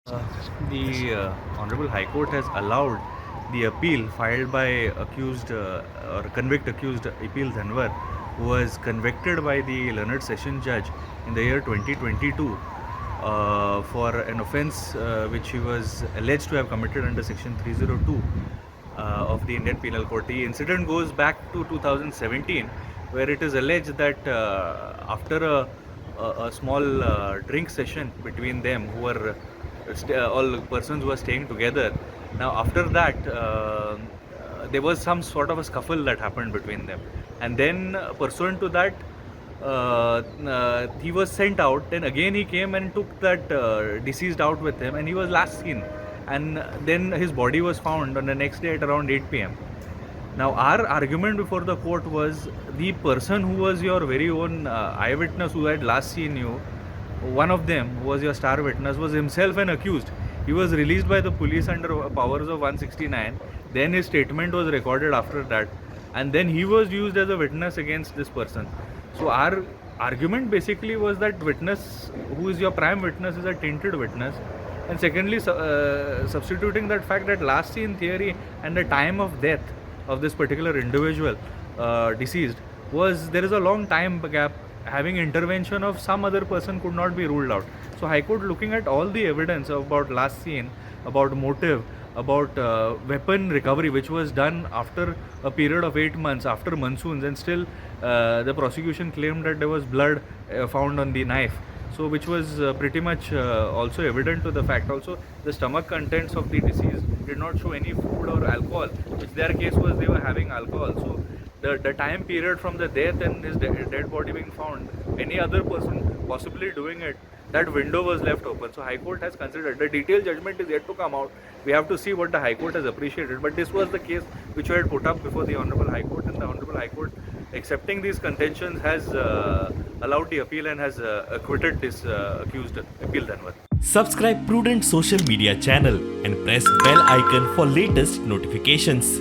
The Honorable High Court has allowed the appeal filed by accused or convict accused Eppiel Danwar, who was convicted by the learned session judge in the year 2022 for an offence which he was alleged to have committed under section 302 of the Indian Penal Code. The incident goes back to 2017, where it is alleged that after a small drink session between them, who were all persons who were staying together. Now, after that, there was some sort of a scuffle that happened between them, and then pursuant to that, he was sent out. Then again, he came and took that deceased out with him, and he was last seen. And then his body was found on the next day at around 8 p.m. Now, our argument before the court was the person who was your very own eyewitness who had last seen you, one of them who was your star witness, was himself an accused. He was released by the police under powers of 169. Then his statement was recorded after that, and then he was used as a witness against this person. So our argument basically was that witness who is your prime witness is a tainted witness. And secondly, substituting that fact that last seen theory and the time of death of this particular individual deceased was, there is a long time gap, having intervention of some other person could not be ruled out. So High Court, looking at all the evidence about last seen, about motive, about weapon recovery, which was done after a period of 8 months, after monsoons, and still the prosecution claimed that there was blood found on the knife. So which was pretty much also evident to the fact. Also, the stomach contents of the deceased did not show any food or alcohol, which their case was they were having alcohol. So the time period from the death and his dead body being found, any other person possibly doing it, that window was left open. So High Court has considered. The detailed judgment is yet to come out. We have to see what the High Court has appreciated. But this was the case which we had put up before the Honorable High Court, and the Honorable High Court, accepting these contentions, has allowed the appeal and has acquitted this accused Eppiel Danwar. Subscribe Prudent social media channel and press bell icon for latest notifications.